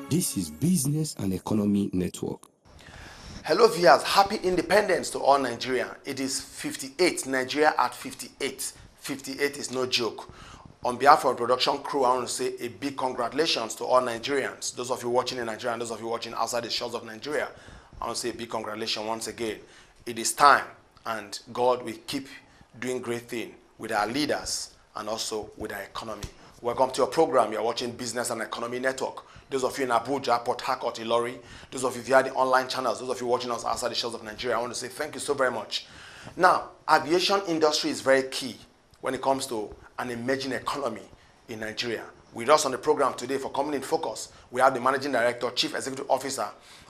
This is Business and Economy Network. Hello viewers, happy independence to all Nigeria. It is 58, Nigeria at 58. 58 is no joke. On behalf of the production crew, I want to say a big congratulations to all Nigerians. Those of you watching in Nigeria and those of you watching outside the shores of Nigeria, I want to say a big congratulations once again. It is time, and God will keep doing great things with our leaders and also with our economy. Welcome to your program. You're watching Business and Economy Network. Those of you in Abuja, Port Harcourt, Ilori, those of you via the online channels, those of you watching us outside the shores of Nigeria, I want to say thank you so very much. Now, aviation industry is very key when it comes to an emerging economy in Nigeria. With us on the program today for Coming in Focus, we have the Managing Director, Chief Executive Officer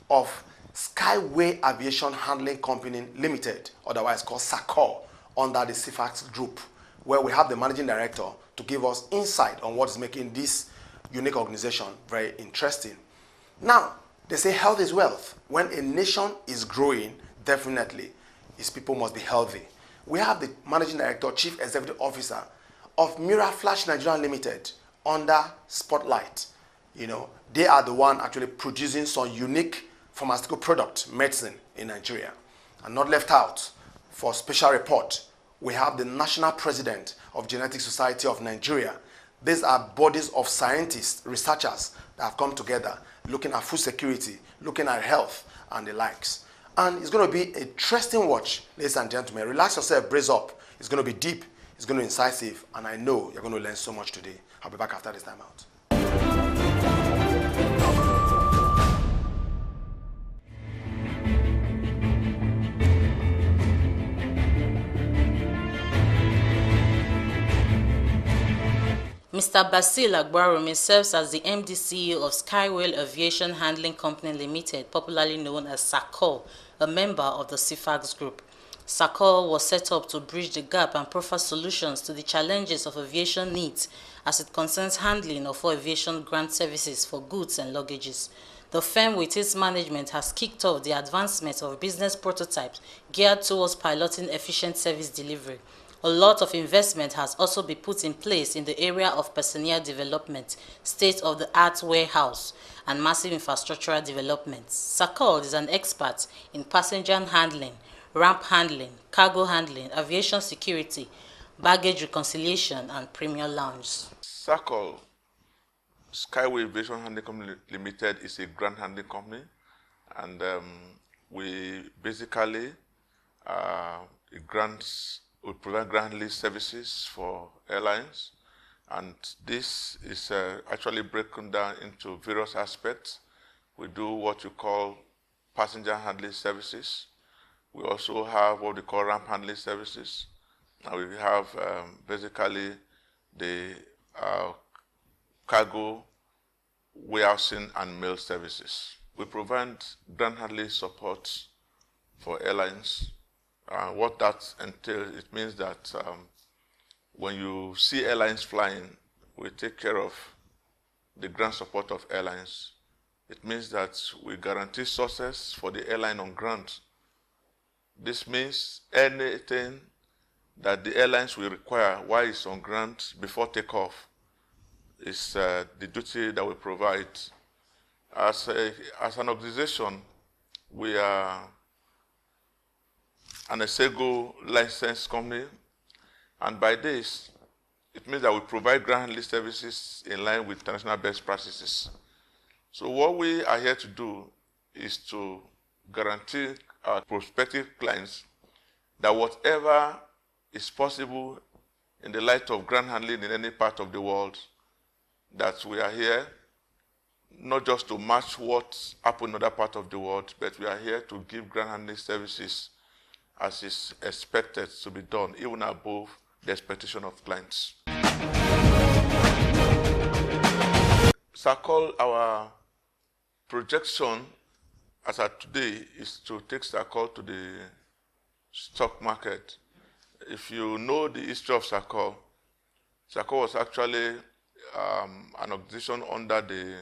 of Skyway Aviation Handling Company Limited, otherwise called SAHCOL, under the SAHCOL Group, where we have the Managing Director to give us insight on what is making this unique organization very interesting. Now, they say health is wealth. When a nation is growing, definitely, its people must be healthy. We have the Managing Director, Chief Executive Officer of MIRAFLASH Nigeria Limited under Spotlight. You know, they are the one actually producing some unique pharmaceutical product, medicine in Nigeria. And not left out, for special report, we have the National President of Genetic Society of Nigeria. These are bodies of scientists, researchers that have come together looking at food security, looking at health and the likes. And it's going to be a interesting watch, ladies and gentlemen. Relax yourself, brace up. It's going to be deep, it's going to be incisive, and I know you're going to learn so much today. I'll be back after this time out. Mr. Basil Agbarumi serves as the MD CEO of Skyway Aviation Handling Company Limited, popularly known as SAHCOL, a member of the SAHCOL Group. SAHCOL was set up to bridge the gap and proffer solutions to the challenges of aviation needs as it concerns handling of aviation grant services for goods and luggages. The firm with its management has kicked off the advancement of business prototypes geared towards piloting efficient service delivery. A lot of investment has also been put in place in the area of personnel development, state-of-the-art warehouse, and massive infrastructural development. SAHCOL is an expert in passenger handling, ramp handling, cargo handling, aviation security, baggage reconciliation, and premium lounge. SAHCOL, Skyway Aviation Handling Company Limited, is a grant handling company, and we basically we provide grant handling services for airlines, and this is actually broken down into various aspects. We do what you call passenger handling services. We also have what we call ramp handling services. And we have basically the cargo warehousing and mail services. We provide grant handling support for airlines. What that entails, it means that when you see airlines flying, we take care of the grant support of airlines. It means that we guarantee sources for the airline on grant. This means anything that the airlines will require while it's on grant before takeoff is the duty that we provide. As an organization, we are an SAHCOL licensed company, and by this, it means that we provide grant handling services in line with international best practices. So what we are here to do is to guarantee our prospective clients that whatever is possible in the light of grant handling in any part of the world, that we are here not just to match what happens in other parts of the world, but we are here to give grant handling services as is expected to be done, even above the expectation of clients. SAHCOL, our projection as of today is to take SAHCOL to the stock market. If you know the history of SAHCOL, SAHCOL was actually an organization under the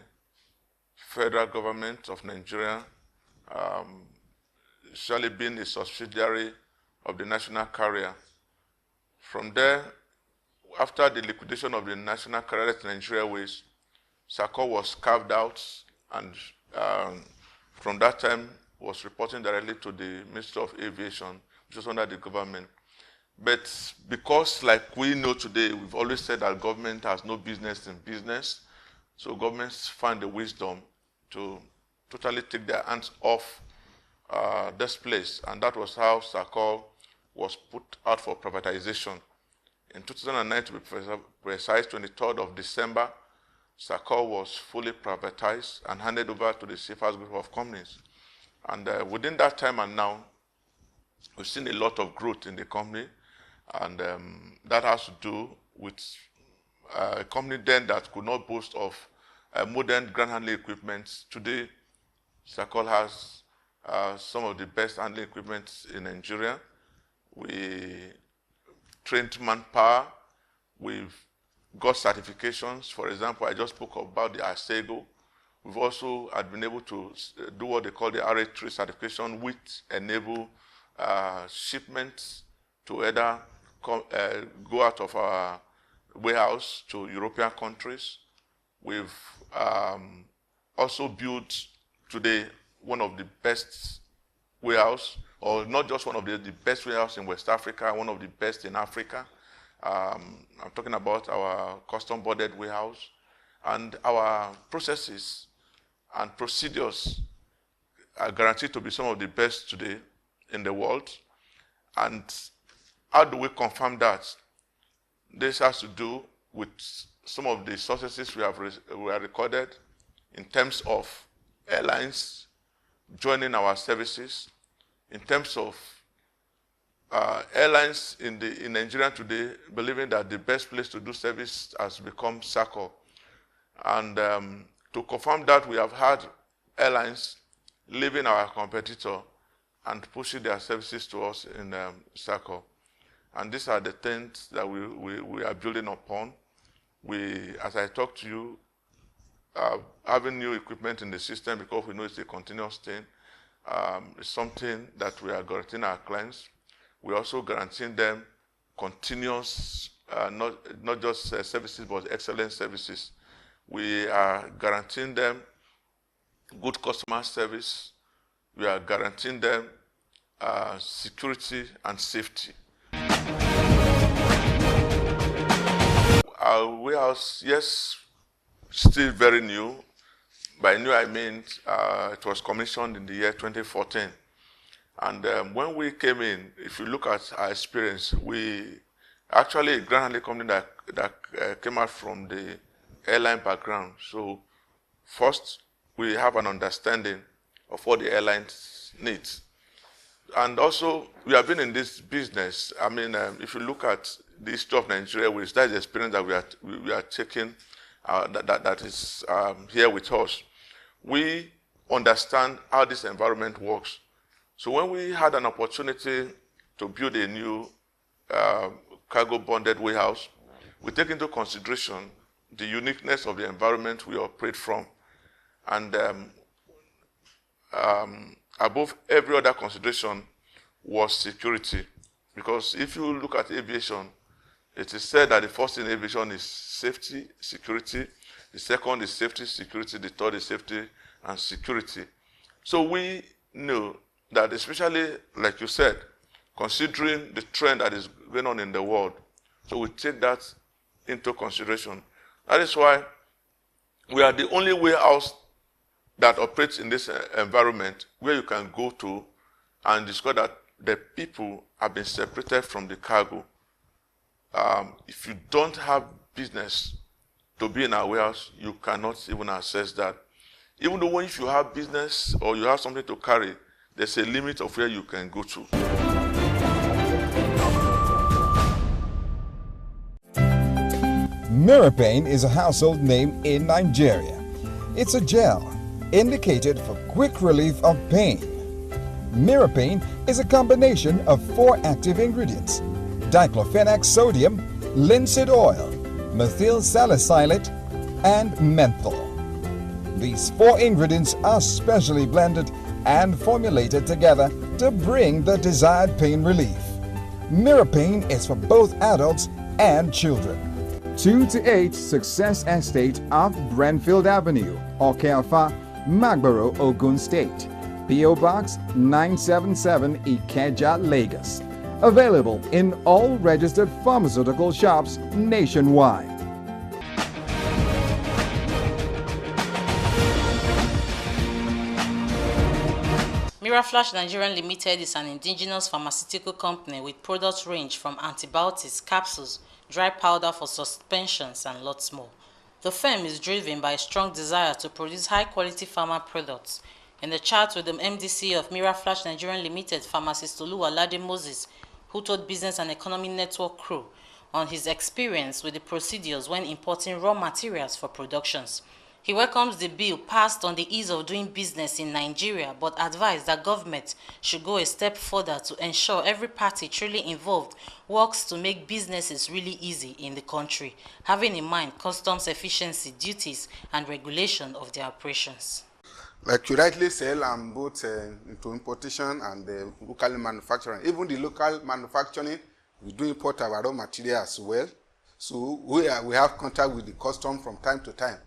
federal government of Nigeria, usually being a subsidiary of the national carrier. From there, after the liquidation of the national carrier, Nigeria Airways, SAHCOL was carved out and from that time was reporting directly to the Ministry of Aviation, which was under the government. But because, like we know today, we've always said that government has no business in business, so governments find the wisdom to totally take their hands off this place, and that was how SAHCOL was put out for privatization. In 2009, to be precise, 23rd of December, SAHCOL was fully privatized and handed over to the CFA's group of companies. And within that time and now, we've seen a lot of growth in the company, and that has to do with a company then that could not boast of modern ground handling equipment. Today, SAHCOL has some of the best handling equipment in Nigeria. We trained manpower. We've got certifications. For example, I just spoke about the SAHCOL. We've also been able to do what they call the RA3 certification, which enable shipments to either go out of our warehouse to European countries. We've also built today one of the best warehouse, or not just one of the best warehouse in West Africa, one of the best in Africa. I'm talking about our custom boarded warehouse, and our processes and procedures are guaranteed to be some of the best today in the world. And how do we confirm that? This has to do with some of the successes we have recorded in terms of airlines joining our services, in terms of airlines in Nigeria today believing that the best place to do service has become SAHCOL. And to confirm that, we have had airlines leaving our competitor and pushing their services to us in SAHCOL. And these are the things that we are building upon. As I talk to you, having new equipment in the system, because we know it's a continuous thing, is something that we are guaranteeing our clients. We're also guaranteeing them continuous, not just services, but excellent services. We are guaranteeing them good customer service. We are guaranteeing them security and safety. Our warehouse, yes, still very new. By new, I mean it was commissioned in the year 2014. And when we came in, if you look at our experience, we actually a ground handling company that came out from the airline background. So first, we have an understanding of what the airlines need. And also, we have been in this business. I mean, if you look at the history of Nigeria, that is the experience that we are taking, that is here with us. We understand how this environment works. So when we had an opportunity to build a new cargo bonded warehouse, we take into consideration the uniqueness of the environment we operate from. And above every other consideration was security. Because if you look at aviation, it is said that the first in aviation is safety, security. The second is safety, security. The third is safety and security. So we knew that, especially, like you said, considering the trend that is going on in the world, so we take that into consideration. That is why we are the only warehouse that operates in this environment where you can go to and discover that the people have been separated from the cargo. If you don't have business to be in our warehouse, you cannot even access that. Even though if you have business or you have something to carry, there's a limit of where you can go to. MIRAPAIN is a household name in Nigeria. It's a gel indicated for quick relief of pain. MIRAPAIN is a combination of 4 active ingredients: diclofenac sodium, linseed oil, methyl salicylate, and menthol. These 4 ingredients are specially blended and formulated together to bring the desired pain relief. MIRAPAIN is for both adults and children. 2 to 8 Success Estate off Brentfield Avenue, Okeafa, Magboro, Ogun State. P.O. Box 977 Ikeja, Lagos. Available in all registered pharmaceutical shops nationwide. MIRAFLASH Nigerian Limited is an indigenous pharmaceutical company with products range from antibiotics, capsules, dry powder for suspensions, and lots more. The firm is driven by a strong desire to produce high-quality pharma products. In the chat with the MDC of MIRAFLASH Nigerian Limited, pharmacist Oluwalade Moses, who told Business and Economy Network crew on his experience with the procedures when importing raw materials for productions. He welcomes the bill passed on the ease of doing business in Nigeria, but advised that government should go a step further to ensure every party truly involved works to make businesses really easy in the country, having in mind customs efficiency, duties, and regulation of their operations. Like you rightly said, I'm both into importation and local manufacturing. Even the local manufacturing, we do import our raw material as well. So we have contact with the custom from time to time.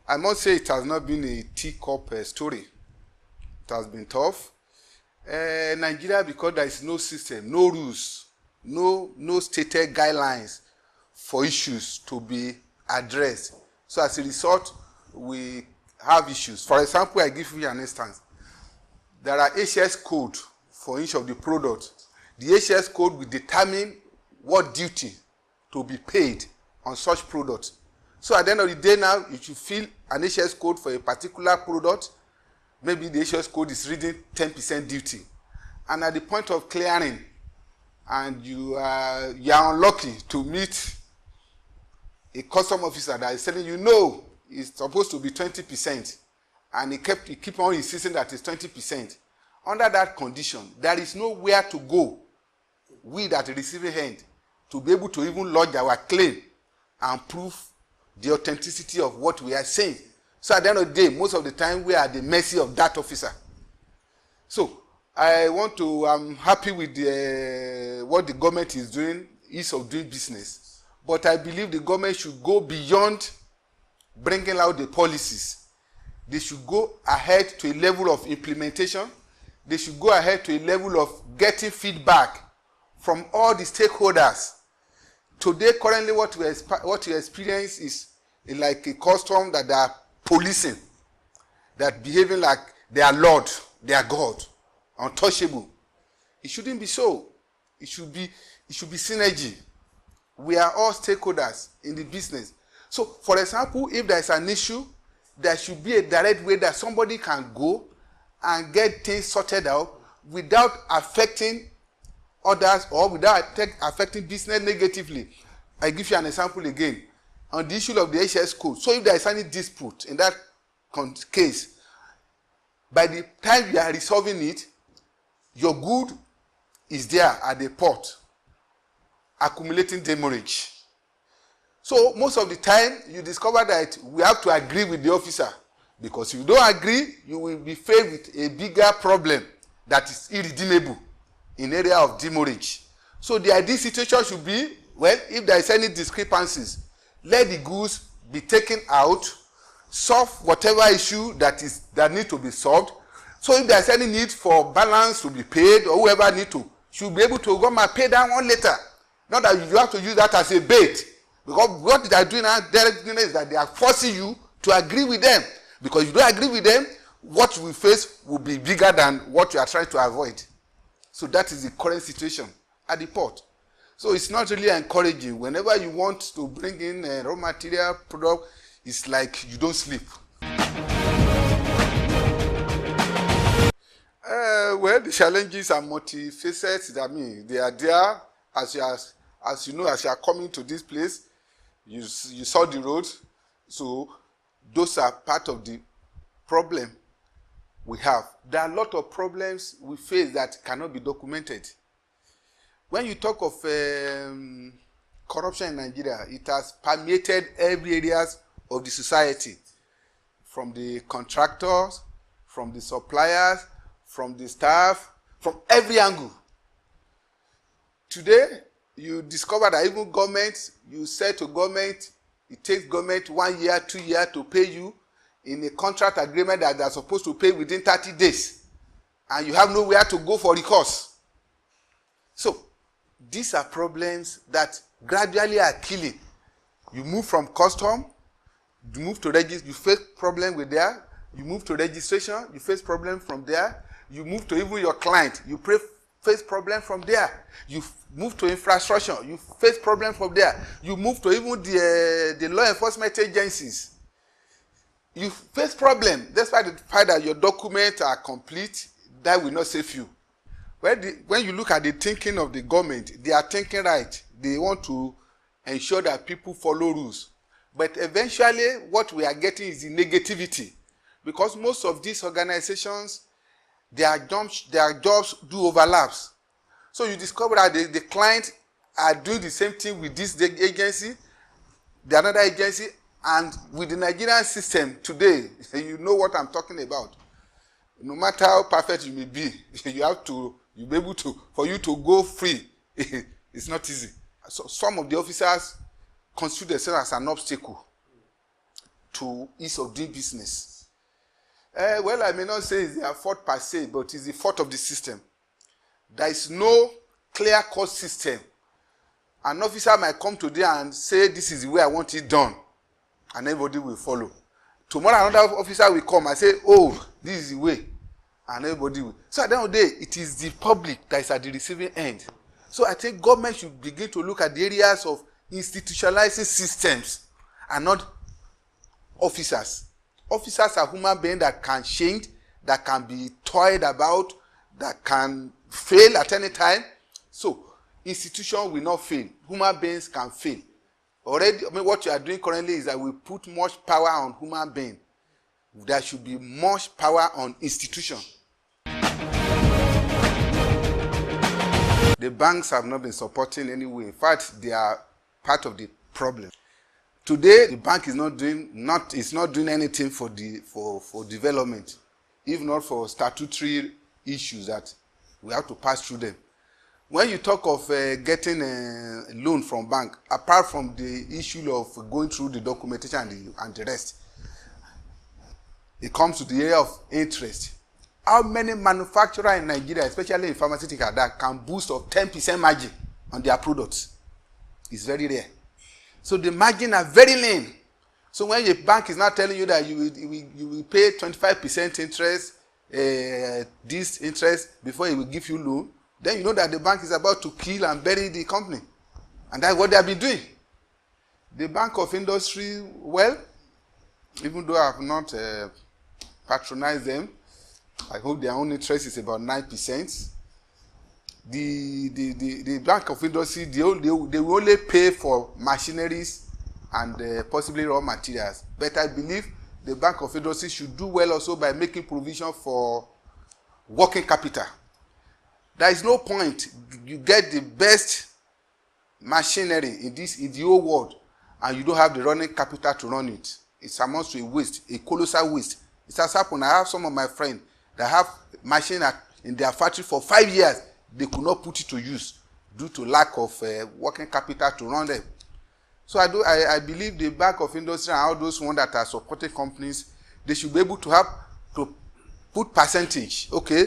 I must say it has not been a teacup story. It has been tough. Nigeria, because there is no system, no rules, no stated guidelines for issues to be addressed. So as a result, we have issues. For example, I give you an instance. There are HS code for each of the products. The HS code will determine what duty to be paid on such products. So at the end of the day now, if you fill an HS code for a particular product, maybe the HS code is reading 10% duty. And at the point of clearing, and you are unlucky to meet a custom officer that is telling you, no, it's supposed to be 20%. And he keep on insisting that it's 20%. Under that condition, there is nowhere to go, we at the receiving end, to be able to even lodge our claim and prove the authenticity of what we are saying. So at the end of the day, most of the time, we are at the mercy of that officer. So I'm happy with what the government is doing, ease of doing business. But I believe the government should go beyond bringing out the policies. They should go ahead to a level of implementation. They should go ahead to a level of getting feedback from all the stakeholders. Today, currently, what we experience is like a custom that they are policing, that behaving like they are Lord, they are God, untouchable. It shouldn't be so. It should be synergy. We are all stakeholders in the business. So, for example, if there is an issue, there should be a direct way that somebody can go and get things sorted out without affecting others or without affecting business negatively. I give you an example again on the issue of the HS code. So if there is any dispute in that case, by the time you are resolving it, your good is there at the port, accumulating demurrage. So most of the time, you discover that we have to agree with the officer, because if you don't agree, you will be faced with a bigger problem that is irredeemable in area of demurrage. So the ideal situation should be, well, if there is any discrepancies, let the goods be taken out, solve whatever issue that need to be solved. So if there is any need for balance to be paid, or whoever need to, should be able to go and pay that one later. Not that you have to use that as a bait. Because what they are doing now is that they are forcing you to agree with them. Because if you don't agree with them, what we face will be bigger than what you are trying to avoid. So that is the current situation at the port. So it's not really encouraging. Whenever you want to bring in a raw material product, it's like you don't sleep. Well, the challenges are multifaceted. I mean, they are there. As you know, as you are coming to this place, you saw the road. So those are part of the problem we have. There are a lot of problems we face that cannot be documented. When you talk of corruption in Nigeria, it has permeated every areas of the society, from the contractors, from the suppliers, from the staff, from every angle. Today, you discover that even government, you say to government, it takes government 1 year, 2 years to pay you. in a contract agreement that they are supposed to pay within 30 days, and you have nowhere to go for recourse. So these are problems that gradually are killing. You move from custom, you move to register, you face problem with there. You move to registration, you face problem from there. You move to even your client, you face problem from there. You move to infrastructure, you face problem from there. You move to even the law enforcement agencies. You face problem despite the fact that your documents are complete. That will not save you. When you look at the thinking of the government, they are thinking right. They want to ensure that people follow rules. But eventually, what we are getting is the negativity. Because most of these organizations, their jobs do overlaps. So you discover that the clients are doing the same thing with this agency, the another agency, and with the Nigerian system today, you know what I'm talking about. No matter how perfect you may be, you'll be able to, for you to go free, it's not easy. So some of the officers consider themselves as an obstacle to ease of doing business. Well, I may not say it's their fault per se, but it's the fault of the system. There is no clear-cut system. An officer might come today and say, this is the way I want it done, and everybody will follow. Tomorrow, another officer will come and say, oh, this is the way, and everybody will. So at the end of the day, it is the public that is at the receiving end. So I think government should begin to look at the areas of institutionalizing systems and not officers. Officers are human beings that can change, that can be toyed about, that can fail at any time. So institution will not fail. Human beings can fail. Already, what you are doing currently is that we put much power on human beings. There should be much power on institution. The banks have not been supporting anyway. In fact, they are part of the problem. Today, the bank is not doing anything for development, if not for statutory issues that we have to pass through them. When you talk of getting a loan from bank, apart from the issue of going through the documentation and the rest, it comes to the area of interest. How many manufacturers in Nigeria, especially in pharmaceutical, that can boost of 10% margin on their products? It's very rare. So the margin are very lean. So when your bank is not telling you that you will pay 25% interest, this interest before it will give you loan, then you know that the bank is about to kill and bury the company. And that's what they have been doing. The Bank of Industry, well, even though I have not patronized them, I hope their own interest is about 9%. The Bank of Industry, they will only pay for machineries and possibly raw materials. But I believe the Bank of Industry should do well also by making provision for working capital. There is no point you get the best machinery in the whole world and you don't have the running capital to run it. It amounts to a waste, a colossal waste. It has happened. I have some of my friends that have machine in their factory for 5 years. They could not put it to use due to lack of working capital to run them. So I believe the Bank of Industry and all those ones that are supporting companies, they should be able to have to put percentage. Okay,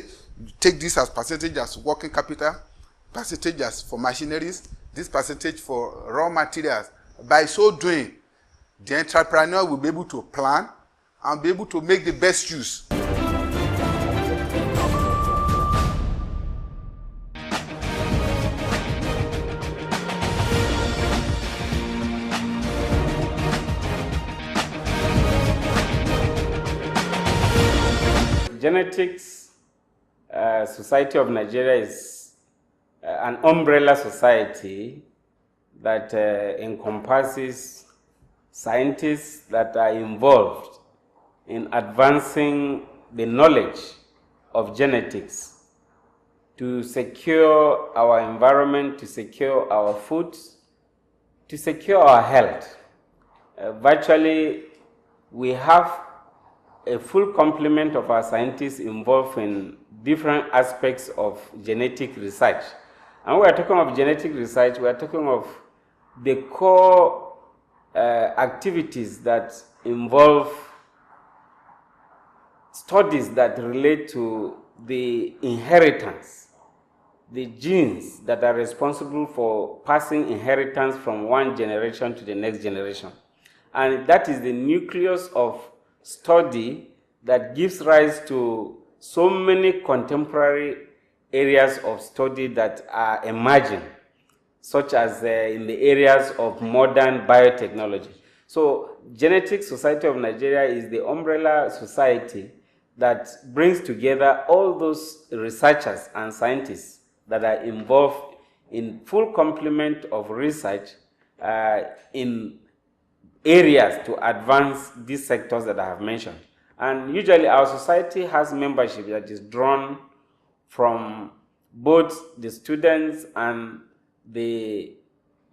take this as percentage as working capital, percentage as for machineries, this percentage for raw materials. By so doing, the entrepreneur will be able to plan and be able to make the best use. Genetics Society of Nigeria is an umbrella society that encompasses scientists that are involved in advancing the knowledge of genetics to secure our environment, to secure our food, to secure our health. Virtually, we have a full complement of our scientists involved in different aspects of genetic research. And when we are talking of genetic research, we are talking of the core activities that involve studies that relate to the inheritance, the genes that are responsible for passing inheritance from one generation to the next generation. And that is the nucleus of study that gives rise to so many contemporary areas of study that are emerging, such as in the areas of modern biotechnology. So Genetics Society of Nigeria is the umbrella society that brings together all those researchers and scientists that are involved in full complement of research in areas to advance these sectors that I have mentioned. And usually our society has membership that is drawn from both the students and the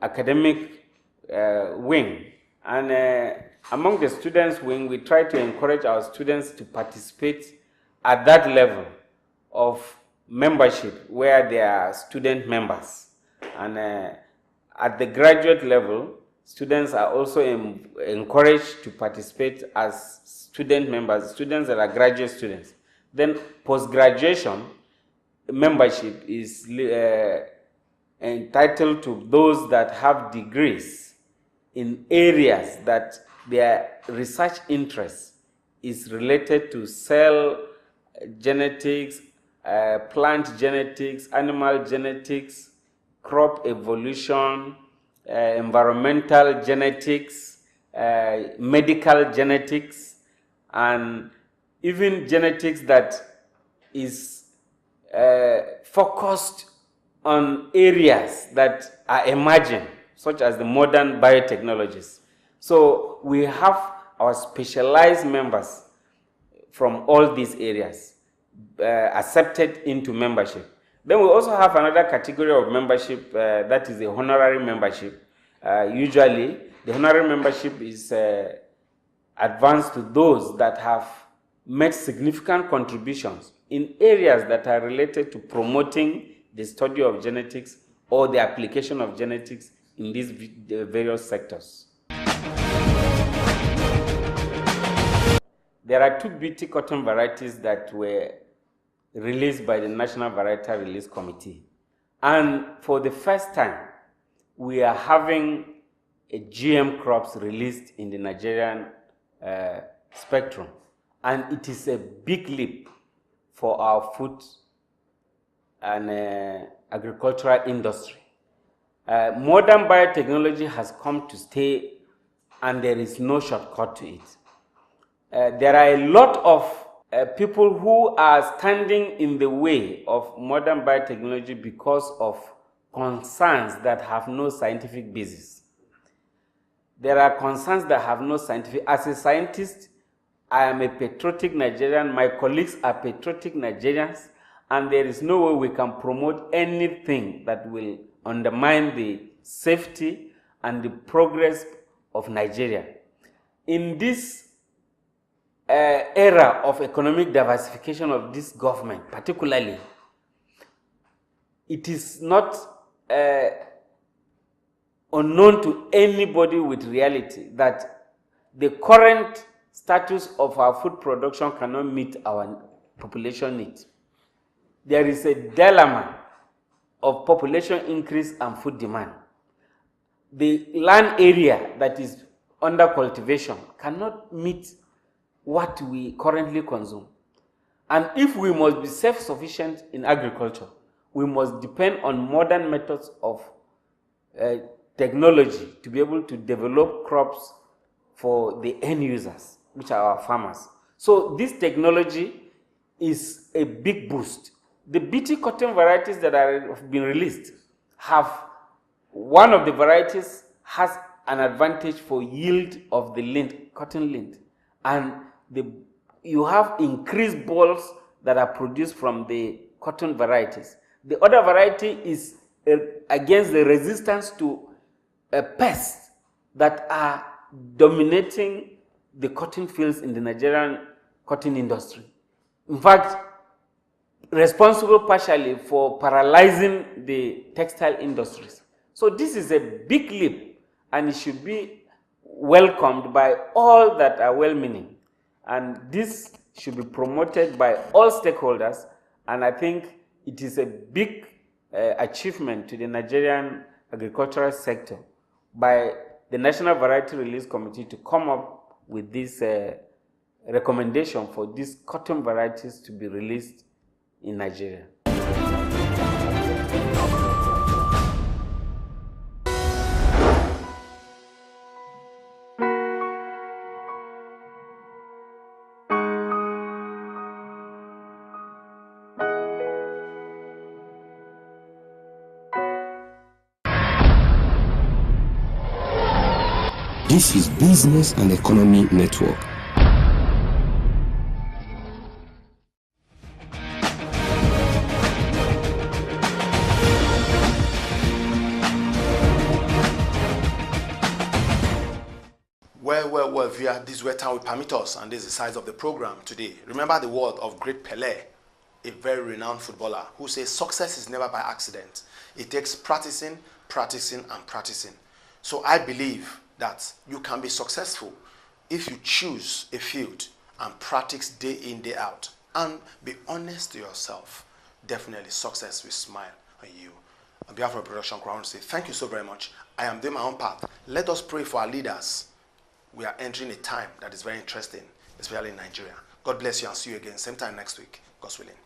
academic wing. And among the students wing, we try to encourage our students to participate at that level of membership where they are student members. And at the graduate level, students are also encouraged to participate as student members, students that are graduate students. Then post-graduation membership is entitled to those that have degrees in areas that their research interest is related to cell genetics, plant genetics, animal genetics, crop evolution, environmental genetics, medical genetics, and even genetics that is focused on areas that are emerging, such as the modern biotechnologies. So we have our specialized members from all these areas accepted into membership. Then we also have another category of membership that is the honorary membership. Usually, the honorary membership is advanced to those that have made significant contributions in areas that are related to promoting the study of genetics or the application of genetics in these various sectors. There are 2 BT cotton varieties that were released by the National Varietal Release Committee. And for the first time, we are having a GM crops released in the Nigerian spectrum. And it is a big leap for our food and agricultural industry. Modern biotechnology has come to stay, and there is no shortcut to it. There are a lot of people who are standing in the way of modern biotechnology because of concerns that have no scientific basis. There are concerns that have no scientific. As a scientist, I am a patriotic Nigerian, my colleagues are patriotic Nigerians, and there is no way we can promote anything that will undermine the safety and the progress of Nigeria. In this era of economic diversification of this government, particularly, it is not unknown to anybody with reality that the current status of our food production cannot meet our population needs. There is a dilemma of population increase and food demand. The land area that is under cultivation cannot meet what we currently consume. And if we must be self-sufficient in agriculture, we must depend on modern methods of technology to be able to develop crops for the end users, which are our farmers. So this technology is a big boost. The BT cotton varieties that have been released have, one of the varieties has an advantage for yield of the lint, cotton lint. And you have increased balls that are produced from the cotton varieties. The other variety is against the resistance to pests that are dominating the cotton fields in the Nigerian cotton industry. In fact, responsible partially for paralyzing the textile industries. So this is a big leap, and it should be welcomed by all that are well-meaning. And this should be promoted by all stakeholders, and I think it is a big achievement to the Nigerian agricultural sector by the National Variety Release Committee to come up with this recommendation for these cotton varieties to be released in Nigeria. This is Business and Economy Network. Well, via this way time will permit us, and this is the size of the program today. Remember the word of great Pelé, a very renowned footballer, who says success is never by accident. It takes practicing, practicing, and practicing. So I believe that you can be successful if you choose a field and practice day in, day out, and be honest to yourself. Definitely success will smile on you. On behalf of Production Crew, I want to say thank you so very much. I am doing my own part. Let us pray for our leaders. We are entering a time that is very interesting, especially in Nigeria. God bless you and see you again same time next week, God's willing.